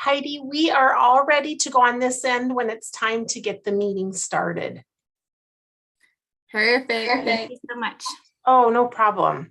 Heidi, we are all ready to go on this end when it's time to get the meeting started. Perfect. Thank you so much. Oh, no problem.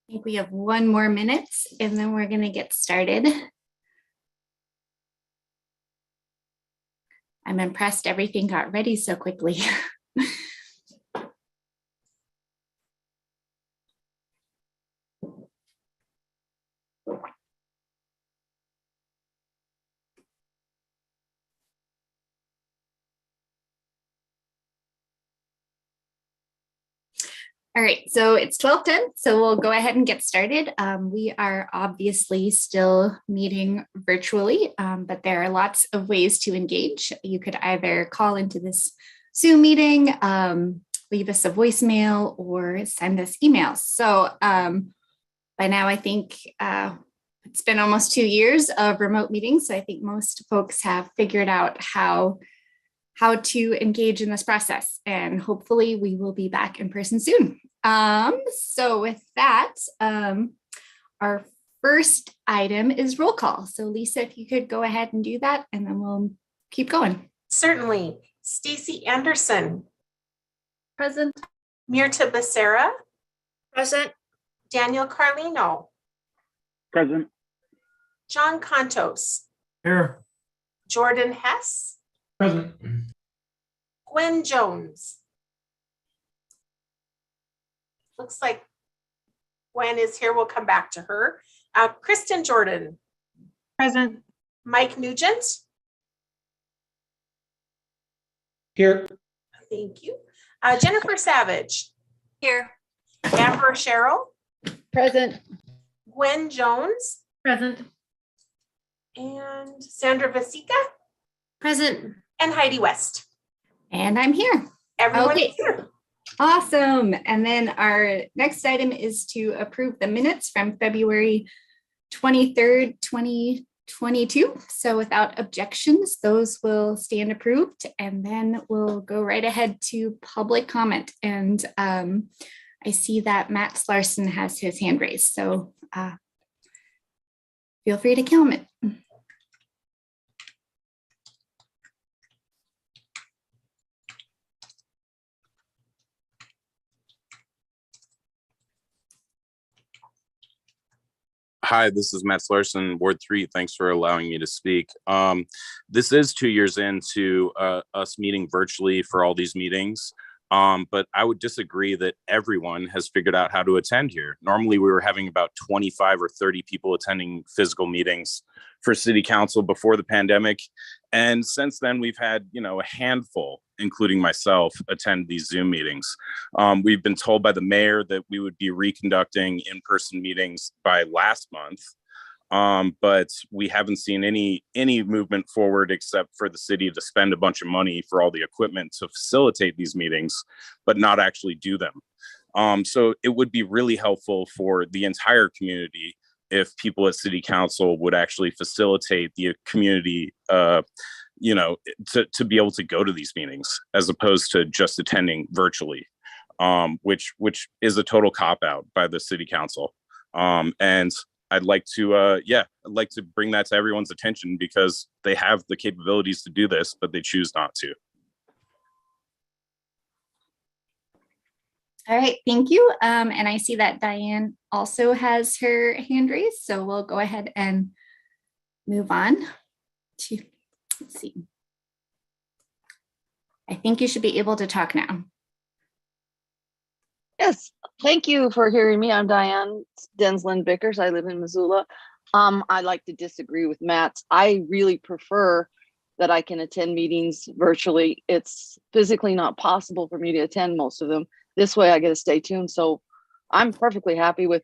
I think we have one more minute and then we're going to get started. I'm impressed everything got ready so quickly. All right, so it's 12:10, so we'll go ahead and get started. We are obviously still meeting virtually, but there are lots of ways to engage. You could either call into this Zoom meeting, leave us a voicemail, or send us emails. So by now, I think it's been almost 2 years of remote meetings, so I think most folks have figured out how to engage in this process, and hopefully we will be back in person soon. So with that, our first item is roll call. So Lisa, if you could go ahead and do that, and then we'll keep going. Certainly. Stacy Anderson, Present. Mirta Becerra, Present. Daniel Carlino, Present. John Contos, Here. Jordan Hess, Present. Gwen Jones. Looks like Gwen is here. We'll come back to her. Kristen Jordan, Present. Mike Nugent. Here. Thank you. Jennifer Savage, Here. Amber Sherrill, Present. Gwen Jones, Present. and Sandra Vasica, Present. and Heidi West. And I'm here. Everyone Okay. is here. Awesome. And then our next item is to approve the minutes from February 23rd, 2022. So without objections, those will stand approved. And then we'll go right ahead to public comment. And I see that Matt Larson has his hand raised. So feel free to comment. Hi, this is Matt Larson, Ward 3. Thanks for allowing me to speak. This is 2 years into us meeting virtually for all these meetings, but I would disagree that everyone has figured out how to attend here. Normally, we were having about 25 or 30 people attending physical meetings for City Council before the pandemic. And since then, we've had, a handful, including myself, attend these Zoom meetings. We've been told by the mayor that we would be reconducting in-person meetings by last month, but we haven't seen any movement forward except for the city to spend a bunch of money for all the equipment to facilitate these meetings, but not actually do them. So it would be really helpful for the entire community if people at City Council would actually facilitate the community, to be able to go to these meetings as opposed to just attending virtually, which is a total cop-out by the City Council. And I'd like to bring that to everyone's attention because they have the capabilities to do this, but they choose not to. All right, thank you. And I see that Diane also has her hand raised, so we'll go ahead and move on to, let's see. I think you should be able to talk now. Yes, thank you for hearing me. I'm Diane Densland Vickers. I live in Missoula. I like to disagree with Matt. I really prefer that I can attend meetings virtually. It's physically not possible for me to attend most of them. This way I get to stay tuned. So I'm perfectly happy with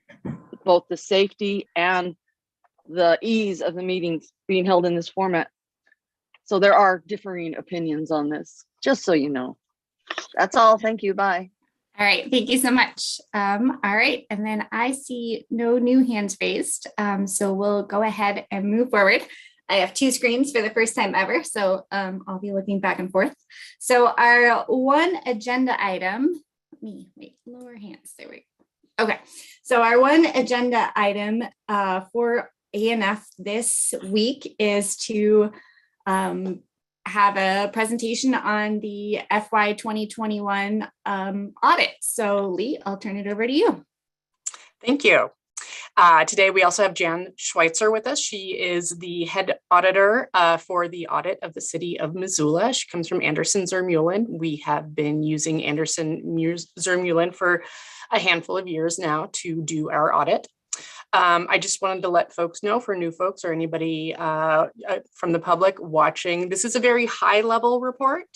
both the safety and the ease of the meetings being held in this format. So there are differing opinions on this, just so you know. That's all. Thank you. Bye. All right, thank you so much. All right, and then I see no new hands raised. So we'll go ahead and move forward. I have two screens for the first time ever, so I'll be looking back and forth. So our one agenda item, lower hands, there we go. Okay, so our one agenda item for ANF this week is to have a presentation on the FY 2021 audit. So Lee, I'll turn it over to you. Thank you. Today, we also have Jan Schweitzer with us. She is the head auditor for the audit of the city of Missoula. She comes from Anderson Zermulin. We have been using Anderson Zermulin for a handful of years now to do our audit. I just wanted to let folks know, for new folks or anybody from the public watching, this is a very high level report.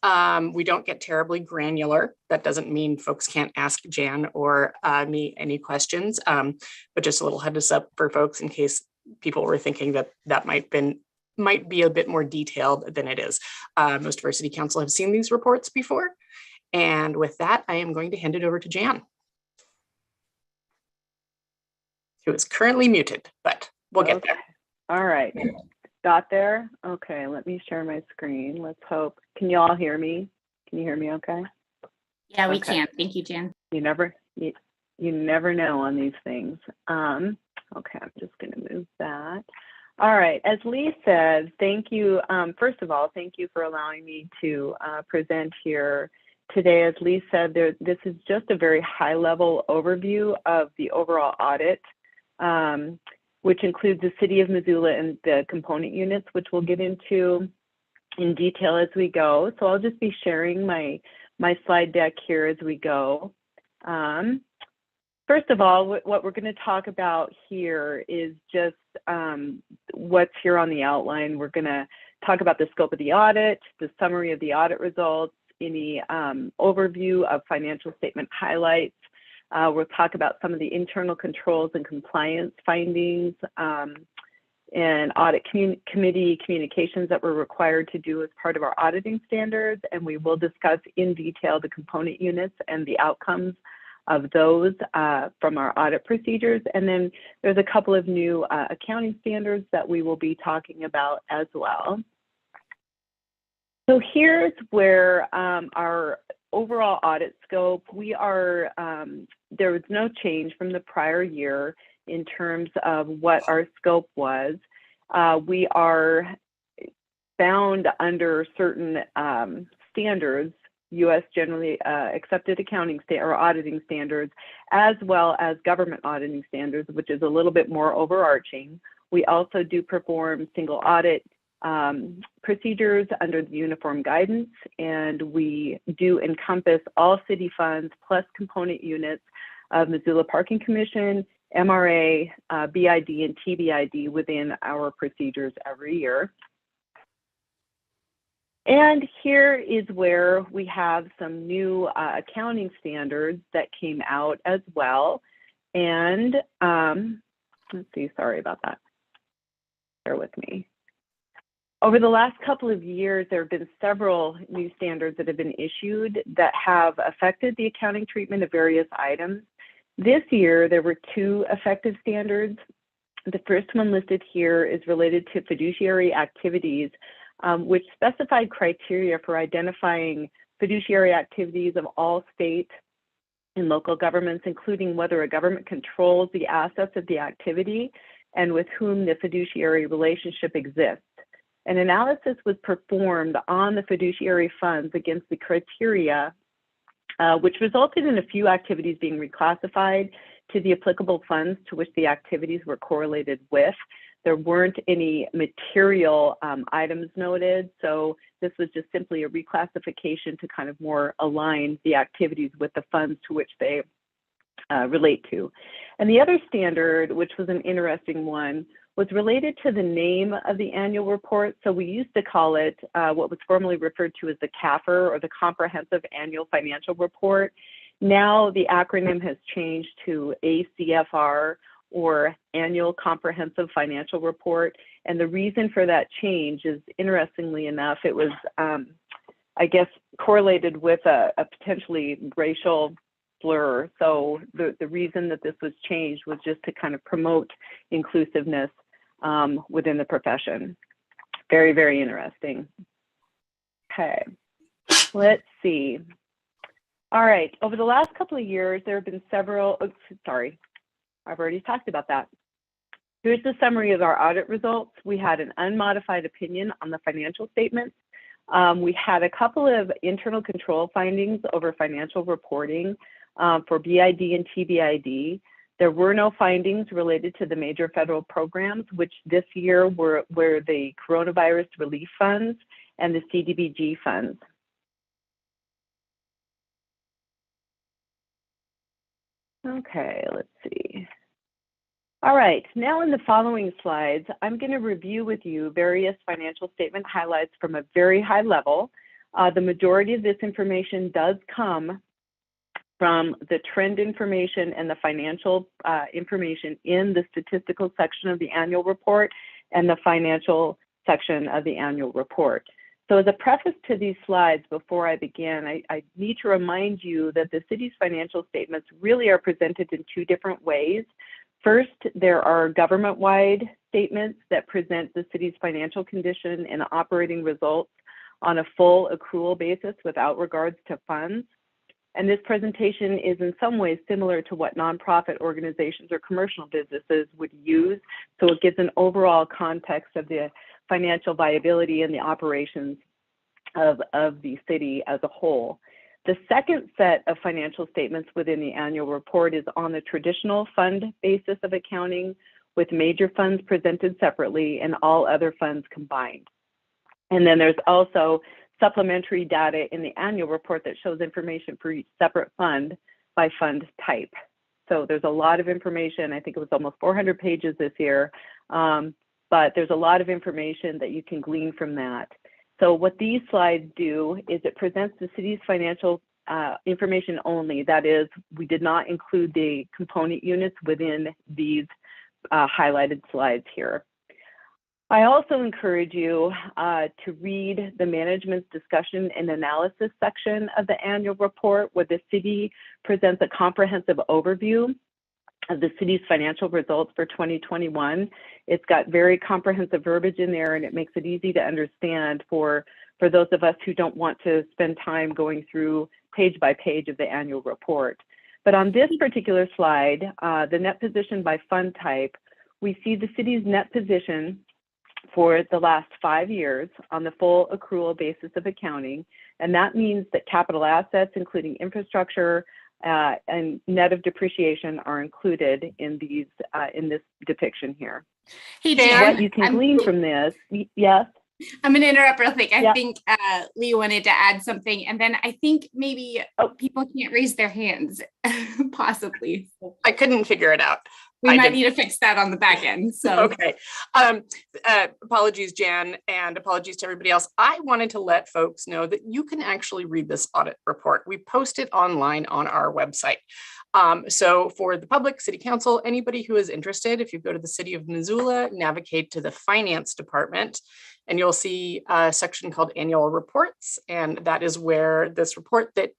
We don't get terribly granular. That doesn't mean folks can't ask Jan or me any questions, but just a little heads up for folks in case people were thinking that that might be a bit more detailed than it is. Most of our city council have seen these reports before. And with that, I am going to hand it over to Jan, who is currently muted, but we'll get there. All right. Got there? Okay, let me share my screen. Let's hope. Can you all hear me? Can you hear me okay? Yeah, we Okay. can. Thank you, Jan. You never know on these things. Okay, I'm just going to move that. All right, as Lee said, thank you. First of all, thank you for allowing me to present here today. As Lee said, this is just a very high-level overview of the overall audit, which includes the City of Missoula and the component units, which we'll get into in detail as we go. So I'll just be sharing my slide deck here as we go. First of all, what we're going to talk about here is just what's here on the outline. We're going to talk about the scope of the audit, the summary of the audit results, any overview of financial statement highlights. We'll talk about some of the internal controls and compliance findings and audit committee communications that we're required to do as part of our auditing standards. And we will discuss in detail the component units and the outcomes of those from our audit procedures. And then there's a couple of new accounting standards that we will be talking about as well. So here's where our overall audit scope, there was no change from the prior year in terms of what our scope was. We are bound under certain standards, U.S. generally accepted accounting or auditing standards, as well as government auditing standards, which is a little bit more overarching. We also do perform single audit procedures under the uniform guidance, and we do encompass all city funds plus component units of Missoula Parking Commission, MRA, BID, and TBID within our procedures every year. And here is where we have some new accounting standards that came out as well. And let's see, sorry about that. Bear with me. Over the last couple of years, there have been several new standards that have been issued that have affected the accounting treatment of various items. This year, there were two effective standards. The first one listed here is related to fiduciary activities, which specified criteria for identifying fiduciary activities of all state and local governments, including whether a government controls the assets of the activity and with whom the fiduciary relationship exists. An analysis was performed on the fiduciary funds against the criteria, which resulted in a few activities being reclassified to the applicable funds to which the activities were correlated with. There weren't any material items noted, so this was just simply a reclassification to kind of more align the activities with the funds to which they relate to. And the other standard, which was an interesting one, was related to the name of the annual report. So we used to call it what was formerly referred to as the CAFR, or the Comprehensive Annual Financial Report. Now the acronym has changed to ACFR, or Annual Comprehensive Financial Report. And the reason for that change is, interestingly enough, it was, I guess, correlated with a potentially racial slur. So the reason that this was changed was just to kind of promote inclusiveness within the profession. Very, very interesting. Okay, let's see. All right, over the last couple of years, there have been several, sorry, I've already talked about that. Here's the summary of our audit results. We had an unmodified opinion on the financial statements. We had a couple of internal control findings over financial reporting for BID and TBID. There were no findings related to the major federal programs, which this year were the coronavirus relief funds and the CDBG funds. Okay, let's see. All right, now in the following slides, I'm going to review with you various financial statement highlights from a very high level. The majority of this information does come from the trend information and the financial information in the statistical section of the annual report and the financial section of the annual report. So as a preface to these slides, before I begin, I need to remind you that the city's financial statements really are presented in two different ways. First, there are government-wide statements that present the city's financial condition and operating results on a full accrual basis without regards to funds. And this presentation is in some ways similar to what nonprofit organizations or commercial businesses would use. So it gives an overall context of the financial viability and the operations of the city as a whole. The second set of financial statements within the annual report is on the traditional fund basis of accounting, with major funds presented separately and all other funds combined. And then there's also supplementary data in the annual report that shows information for each separate fund by fund type. So there's a lot of information. I think it was almost 400 pages this year, but there's a lot of information that you can glean from that. So what these slides do is it presents the city's financial information only. That is, we did not include the component units within these highlighted slides here. I also encourage you to read the management's discussion and analysis section of the annual report, where the city presents a comprehensive overview of the city's financial results for 2021. It's got very comprehensive verbiage in there, and it makes it easy to understand for those of us who don't want to spend time going through page by page of the annual report. But on this particular slide, the net position by fund type, we see the city's net position for the last 5 years on the full accrual basis of accounting. And that means that capital assets, including infrastructure and net of depreciation, are included in these in this depiction here. Hey, Jan, what you can glean from this, yes? I'm going to interrupt real quick. I Yeah. think Lee wanted to add something, and then I think maybe people can't raise their hands, possibly. I couldn't figure it out. We might need to fix that on the back end. So Okay. Apologies, Jan, and apologies to everybody else. I wanted to let folks know that you can actually read this audit report. We post it online on our website. So for the public, city council, anybody who is interested, if you go to the city of Missoula, navigate to the finance department, and you'll see a section called annual reports. And that is where this report that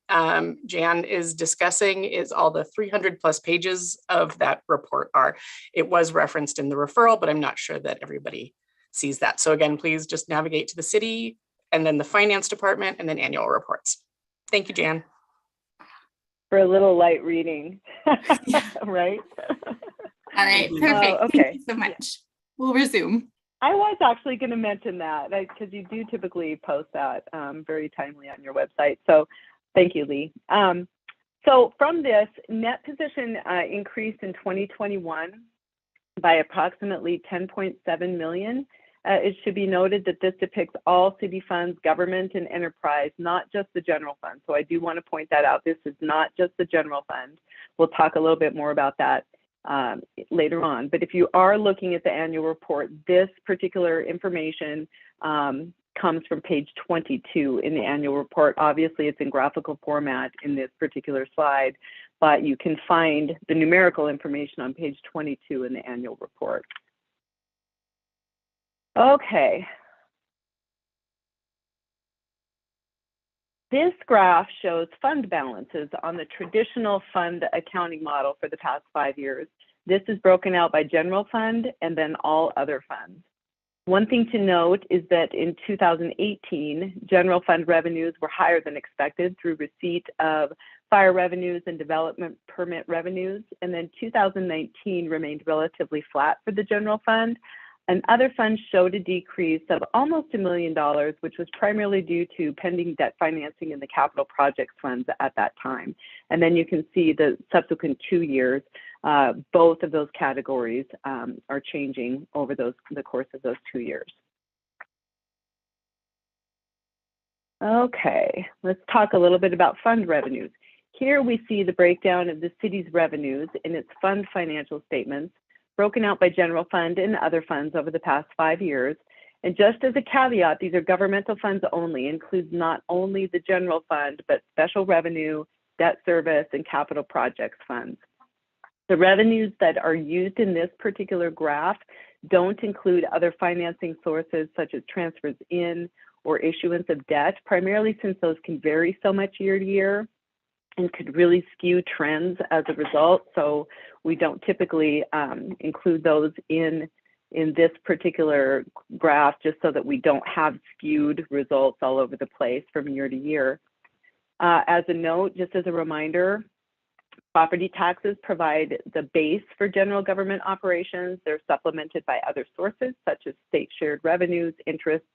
Jan is discussing is all the 300 plus pages of that report are. It was referenced in the referral, but I'm not sure that everybody sees that. So again, please just navigate to the city and then the finance department and then annual reports. Thank you, Jan. For a little light reading, right? all right, perfect. Okay. Thank you so much. We'll resume. I was actually going to mention that because you do typically post that very timely on your website. So thank you, Lee. So from this, net position increased in 2021 by approximately 10.7 million. It should be noted that this depicts all city funds, government, and enterprise, not just the general fund. So I do want to point that out. This is not just the general fund. We'll talk a little bit more about that later on. But if you are looking at the annual report, this particular information comes from page 22 in the annual report. Obviously, it's in graphical format in this particular slide, but you can find the numerical information on page 22 in the annual report. Okay. This graph shows fund balances on the traditional fund accounting model for the past 5 years. This is broken out by general fund and then all other funds. One thing to note is that in 2018, general fund revenues were higher than expected through receipt of fire revenues and development permit revenues. And then 2019 remained relatively flat for the general fund. And other funds showed a decrease of almost $1 million, which was primarily due to pending debt financing in the capital projects funds at that time. And then you can see the subsequent 2 years, both of those categories are changing over the course of those 2 years. Okay, let's talk a little bit about fund revenues. Here we see the breakdown of the city's revenues in its fund financial statements, broken out by general fund and other funds over the past 5 years. And just as a caveat, these are governmental funds only, includes not only the general fund, but special revenue, debt service, and capital projects funds. The revenues that are used in this particular graph don't include other financing sources such as transfers in or issuance of debt, primarily since those can vary so much year to year and could really skew trends as a result. So we don't typically include those in this particular graph, just so that we don't have skewed results all over the place from year to year. As a note, just as a reminder, property taxes provide the base for general government operations. They're supplemented by other sources such as state shared revenues, interest,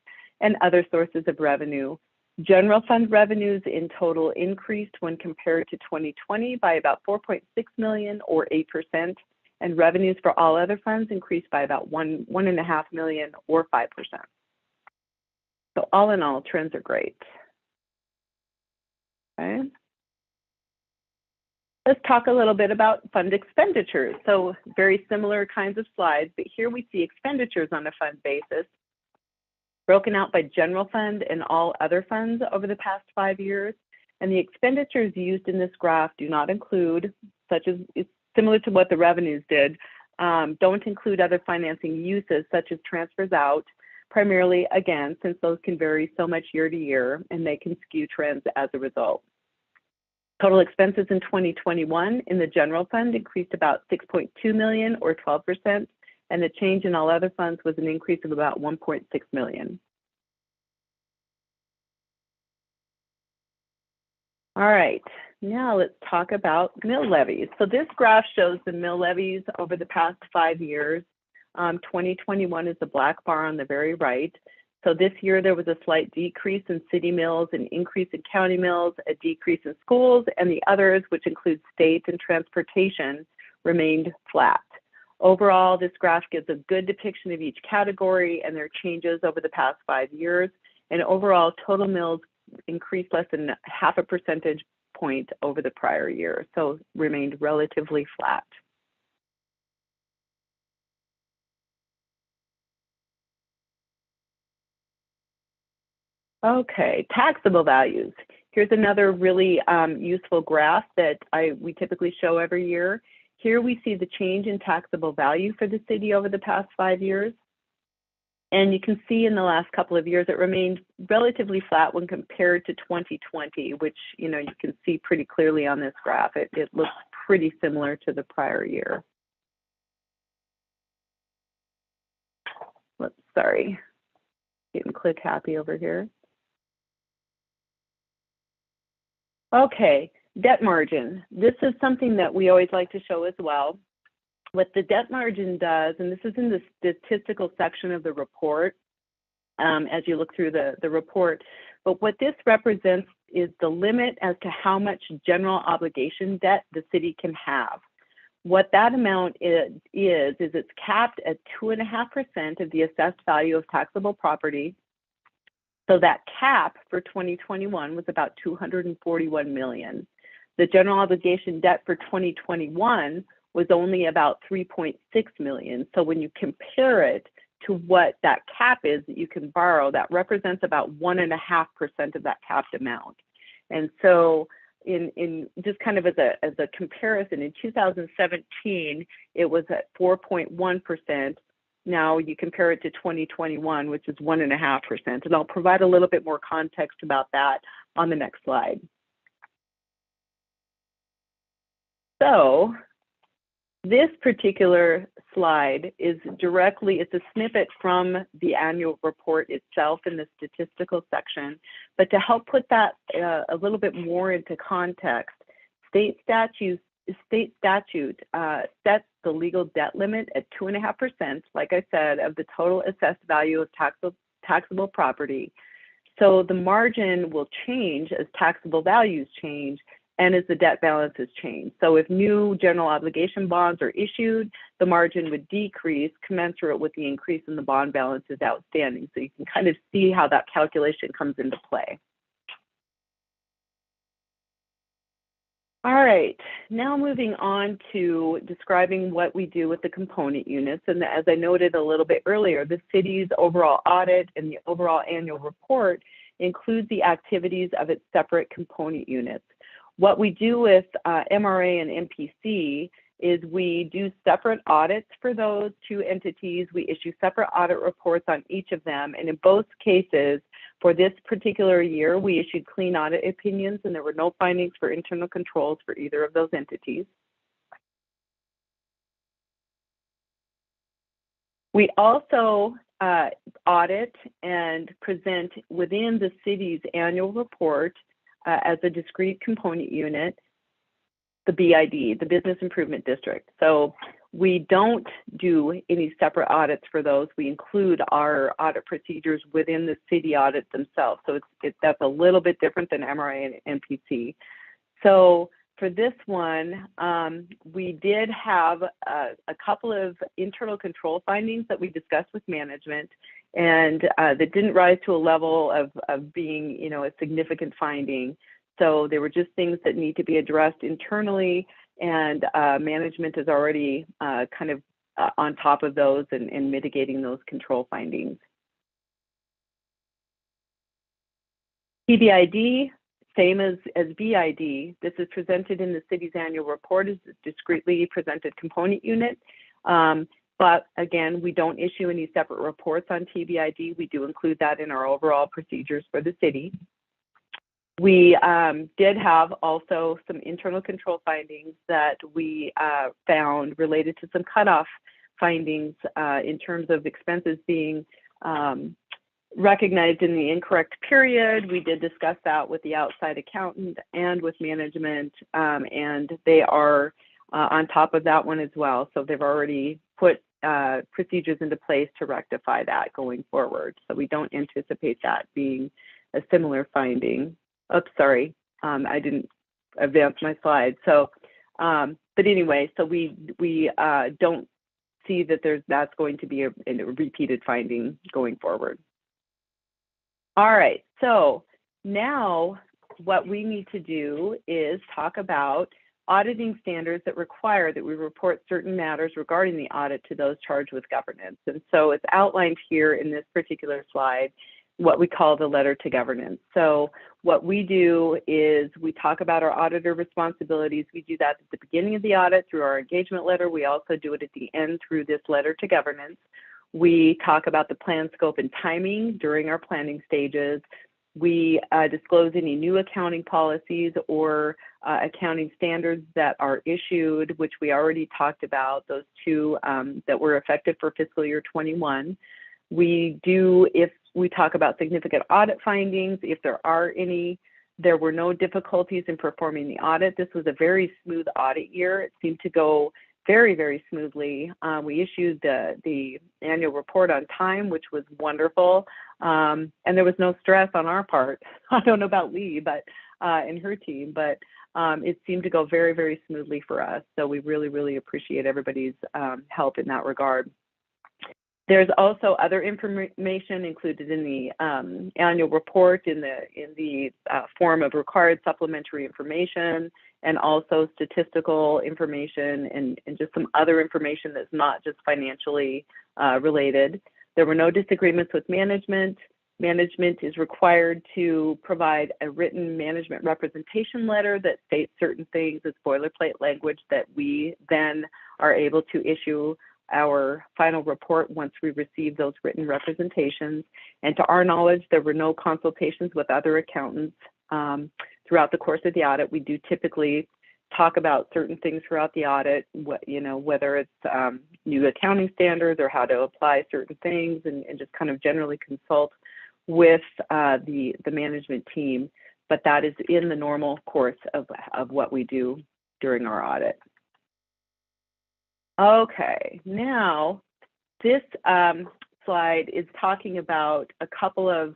and other sources of revenue. General fund revenues in total increased when compared to 2020 by about 4.6 million or 8%, and revenues for all other funds increased by about 1.5 million or 5%. So all in all, trends are great. Okay. Let's talk a little bit about fund expenditures. So very similar kinds of slides, but here we see expenditures on a fund basis, broken out by general fund and all other funds over the past 5 years. And the expenditures used in this graph do not include, such as it's similar to what the revenues did, don't include other financing uses such as transfers out, primarily, again, since those can vary so much year to year and they can skew trends as a result. Total expenses in 2021 in the general fund increased about 6.2 million or 12%, and the change in all other funds was an increase of about 1.6 million. All right, now let's talk about mill levies. So this graph shows the mill levies over the past 5 years. 2021 is the black bar on the very right. So this year there was a slight decrease in city mills, an increase in county mills, a decrease in schools, and the others, which include state and transportation, remained flat. Overall, this graph gives a good depiction of each category and their changes over the past 5 years. And overall, total mills increased less than 0.5 percentage point over the prior year, so remained relatively flat. Okay, taxable values. Here's another really useful graph that we typically show every year. Here we see the change in taxable value for the city over the past 5 years. And you can see in the last couple of years, it remained relatively flat when compared to 2020, which you can see pretty clearly on this graph. It looks pretty similar to the prior year. Whoops, sorry, getting click happy over here. Okay, debt margin. This is something that we always like to show as well. What the debt margin does, and this is in the statistical section of the report, as you look through the report, but what this represents is the limit as to how much general obligation debt the city can have. What that amount is it's capped at 2.5% of the assessed value of taxable property. So that cap for 2021 was about 241 million. The general obligation debt for 2021 was only about 3.6 million. So when you compare it to what that cap is that you can borrow, that represents about 1.5% of that capped amount. And so in just kind of as a comparison, in 2017, it was at 4.1%. Now you compare it to 2021, which is 1.5%. And I'll provide a little bit more context about that on the next slide. So this particular slide is it's a snippet from the annual report itself in the statistical section. But to help put that a little bit more into context, state statute sets the legal debt limit at 2.5%, like I said, of the total assessed value of taxable property. So the margin will change as taxable values change and as the debt balances change. So if new general obligation bonds are issued, the margin would decrease commensurate with the increase in the bond balances outstanding. So you can kind of see how that calculation comes into play. All right, now moving on to describing what we do with the component units. And as I noted a little bit earlier, the city's overall audit and the overall annual report include the activities of its separate component units. What we do with MRA and MPC is we do separate audits for those two entities. We issue separate audit reports on each of them. And in both cases, for this particular year, we issued clean audit opinions and there were no findings for internal controls for either of those entities. We also audit and present within the city's annual report as a discrete component unit the BID, the Business Improvement District. So we don't do any separate audits for those. We include our audit procedures within the city audit themselves. So that's a little bit different than MRA and NPC. So for this one, we did have a couple of internal control findings that we discussed with management, and that didn't rise to a level of being, you know, a significant finding. So there were just things that need to be addressed internally, and management is already kind of on top of those and mitigating those control findings. PBID, same as BID. This is presented in the city's annual report as a discretely presented component unit. But again, we don't issue any separate reports on TBID. We do include that in our overall procedures for the city. We did have also some internal control findings that we found related to some cutoff findings in terms of expenses being recognized in the incorrect period. We did discuss that with the outside accountant and with management, and they are on top of that one as well. So they've already put procedures into place to rectify that going forward. So we don't anticipate that being a similar finding. Oops, sorry, I didn't advance my slide. So, but anyway, so we don't see that that's going to be a repeated finding going forward. All right, so now what we need to do is talk about auditing standards that require that we report certain matters regarding the audit to those charged with governance. And so it's outlined here in this particular slide, what we call the letter to governance. So what we do is we talk about our auditor responsibilities. We do that at the beginning of the audit through our engagement letter. We also do it at the end through this letter to governance. We talk about the plan, scope, and timing during our planning stages. We disclose any new accounting policies or accounting standards that are issued, which we already talked about, those two that were effective for fiscal year 21. We do, if we talk about significant audit findings, if there are any. There were no difficulties in performing the audit. This was a very smooth audit year. It seemed to go very, very smoothly. We issued the annual report on time, which was wonderful. And there was no stress on our part. I don't know about Lee, but and her team, but it seemed to go very, very smoothly for us. So we really, really appreciate everybody's help in that regard. There's also other information included in the annual report in the form of required supplementary information, and also statistical information and just some other information that's not just financially related. There were no disagreements with management. Management is required to provide a written management representation letter that states certain things as boilerplate language that we then are able to issue our final report once we receive those written representations. And to our knowledge, there were no consultations with other accountants throughout the course of the audit. We do typically talk about certain things throughout the audit, whether it's new accounting standards or how to apply certain things, and just kind of generally consult with the management team. But that is in the normal course of what we do during our audit. Okay, now this slide is talking about a couple of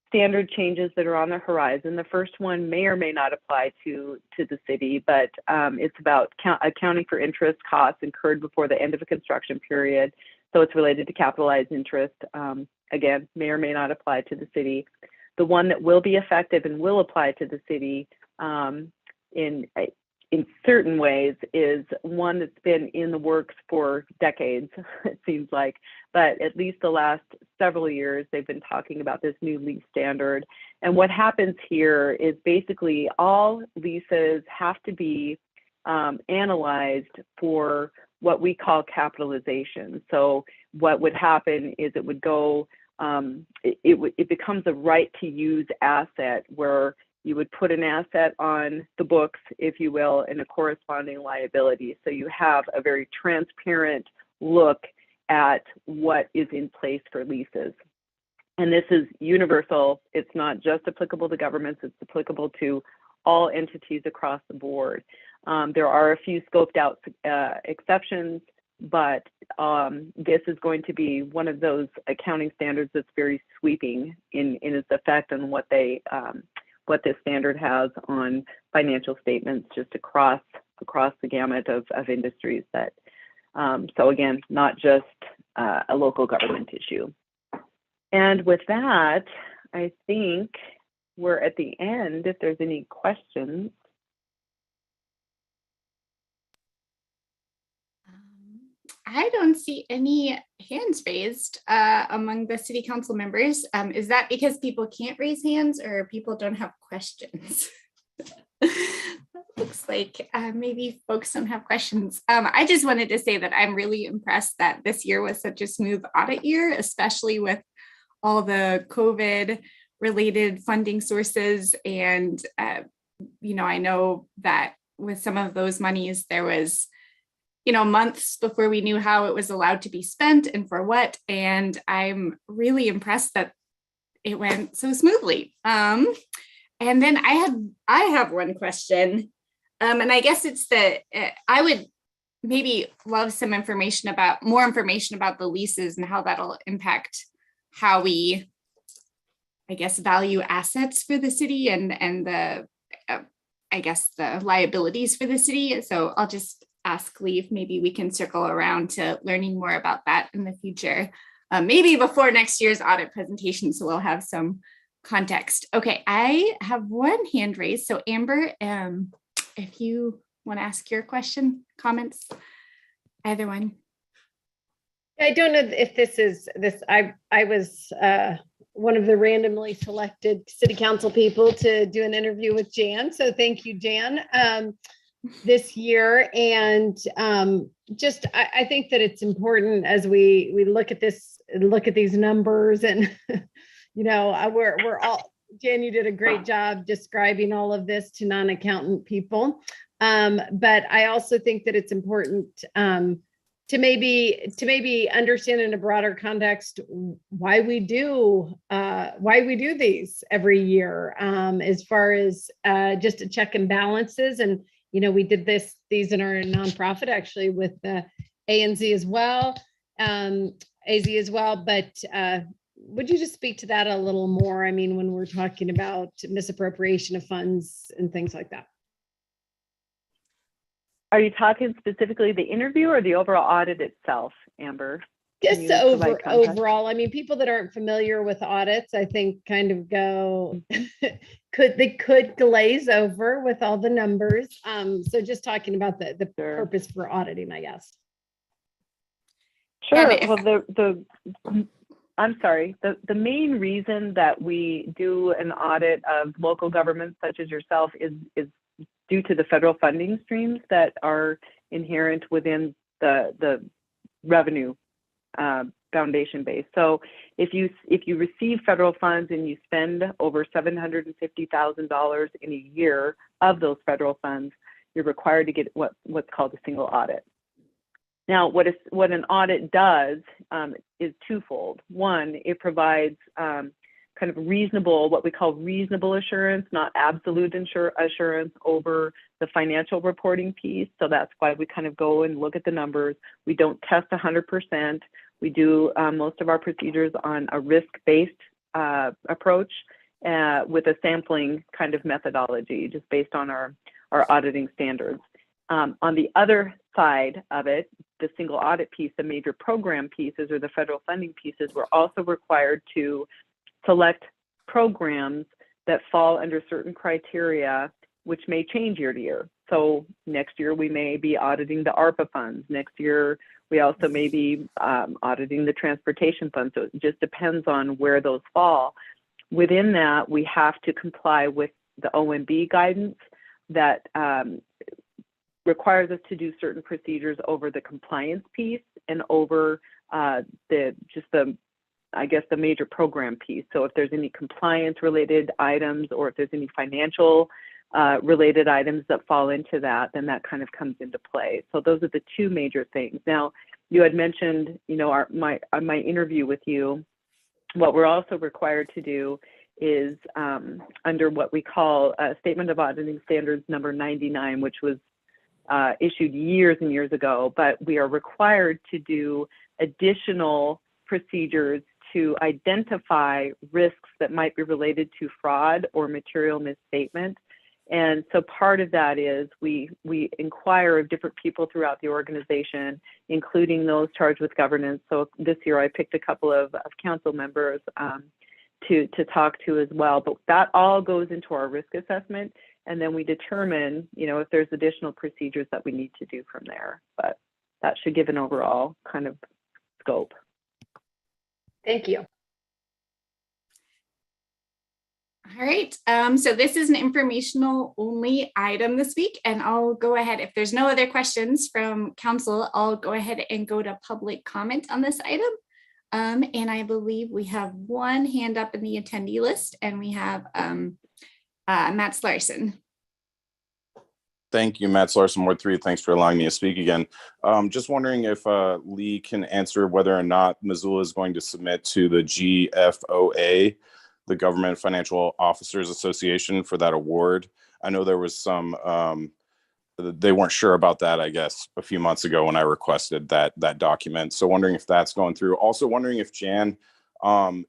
standard changes that are on the horizon. The first one may or may not apply to the city, but it's about accounting for interest costs incurred before the end of a construction period. So it's related to capitalized interest. Again, may or may not apply to the city. The one that will be effective and will apply to the city in certain ways is one that's been in the works for decades, it seems like, but at least the last several years, they've been talking about this new lease standard. And what happens here is basically all leases have to be analyzed for what we call capitalization. So what would happen is it would go, it becomes a right to use asset where you would put an asset on the books, if you will, and a corresponding liability. So you have a very transparent look at what is in place for leases. And this is universal. It's not just applicable to governments, it's applicable to all entities across the board. There are a few scoped out exceptions, but this is going to be one of those accounting standards that's very sweeping in its effect on what this standard has on financial statements just across the gamut of industries that, so again, not just a local government issue. And with that, I think we're at the end. If there's any questions. I don't see any hands raised among the city council members. Is that because people can't raise hands or people don't have questions? Looks like maybe folks don't have questions. I just wanted to say that I'm really impressed that this year was such a smooth audit year, especially with all the COVID related funding sources. And, I know that with some of those monies, there was, months before we knew how it was allowed to be spent and for what. And I'm really impressed that it went so smoothly. And then I have one question. And I guess it's I would maybe love some more information about the leases and how that'll impact how we, I guess, value assets for the city and the, the liabilities for the city. So I'll just ask Leave, maybe we can circle around to learning more about that in the future, maybe before next year's audit presentation. So we'll have some context. Okay, I have one hand raised. So Amber, if you want to ask your question, comments, either one. I don't know if this is this. I was one of the randomly selected city council people to do an interview with Jan. So thank you, Jan, this year. And I think that it's important as we look at this, look at these numbers, and we're all. Jan, you did a great job describing all of this to non-accountant people. But I also think that it's important to maybe understand in a broader context why we do these every year, as far as just a check and balances. And we did these in our nonprofit actually with ANZ as well, AZ as well. But would you just speak to that a little more? I mean, when we're talking about misappropriation of funds and things like that. Are you talking specifically the interview or the overall audit itself, Amber? Just overall, I mean, people that aren't familiar with audits, I think kind of go, they could glaze over with all the numbers. So just talking about the Sure. purpose for auditing, I guess. Sure. Well, I'm sorry. The main reason that we do an audit of local governments such as yourself is due to the federal funding streams that are inherent within the revenue foundation base. So if you receive federal funds and you spend over $750,000 in a year of those federal funds, you're required to get what's called a single audit. Now, what an audit does is twofold. One, it provides kind of reasonable, what we call reasonable assurance, not absolute assurance over the financial reporting piece. So that's why we kind of go and look at the numbers. We don't test 100%. We do most of our procedures on a risk-based approach with a sampling kind of methodology, just based on our auditing standards. On the other side of it, the single audit piece, the major program pieces or the federal funding pieces, we're also required to select programs that fall under certain criteria, which may change year to year. So next year we may be auditing the ARPA funds. Next year we also may be auditing the transportation fund. So it just depends on where those fall. Within that, we have to comply with the OMB guidance that requires us to do certain procedures over the compliance piece and over the major program piece. So if there's any compliance related items or if there's any financial related items that fall into that, then that kind of comes into play. So those are the two major things. Now, you had mentioned, my interview with you, what we're also required to do is under what we call Statement of Auditing Standards number 99, which was issued years and years ago, but we are required to do additional procedures to identify risks that might be related to fraud or material misstatement. And so part of that is we inquire of different people throughout the organization, including those charged with governance. So this year I picked a couple of council members to talk to as well. But that all goes into our risk assessment. And then we determine, if there's additional procedures that we need to do from there. But that should give an overall kind of scope. Thank you. All right, so this is an informational only item this week, and I'll go ahead, if there's no other questions from council, I'll go ahead and go to public comment on this item. And I believe we have one hand up in the attendee list, and we have Matt Larson. Thank you, Matt Larson, Ward 3. Thanks for allowing me to speak again. Just wondering if Lee can answer whether or not Missoula is going to submit to the GFOA, the Government Financial Officers Association, for that award. I know there was some, they weren't sure about that, I guess, a few months ago when I requested that document. So wondering if that's going through. Also wondering if Jan,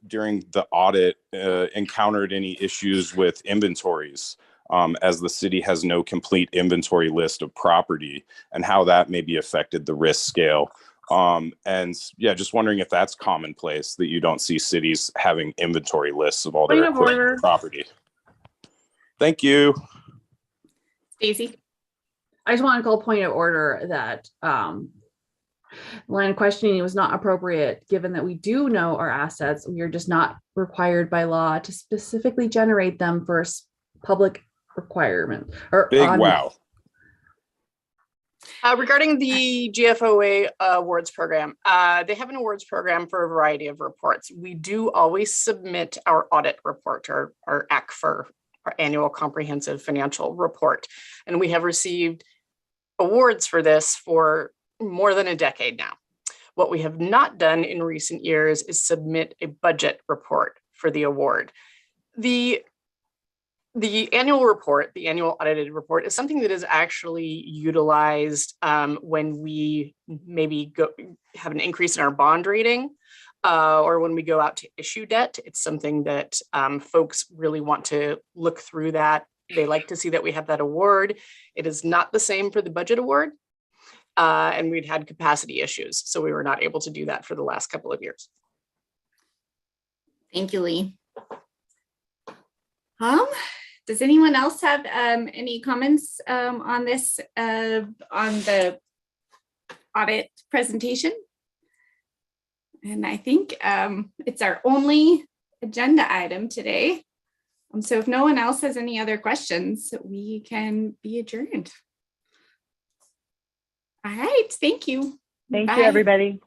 during the audit, encountered any issues with inventories, as the city has no complete inventory list of property, and how that maybe affected the risk scale. And yeah, just wondering if that's commonplace, that you don't see cities having inventory lists of all their equipment and property. Thank you. Stacy. I just want to call point of order that line of questioning was not appropriate, given that we do know our assets. We are just not required by law to specifically generate them for public requirement. Or big wow. Regarding the GFOA awards program, they have an awards program for a variety of reports. We do always submit our audit report, our ACFR, our annual comprehensive financial report. And we have received awards for this for more than a decade now. What we have not done in recent years is submit a budget report for the award. The annual report, the annual audited report, is something that is actually utilized when we maybe have an increase in our bond rating, or when we go out to issue debt. It's something that folks really want to look through that. They like to see that we have that award. It is not the same for the budget award. And we'd had capacity issues, so we were not able to do that for the last couple of years. Thank you, Lee. Does anyone else have any comments on this, on the audit presentation? And I think it's our only agenda item today. So if no one else has any other questions, we can be adjourned. All right, thank you. Thank Bye. you, everybody.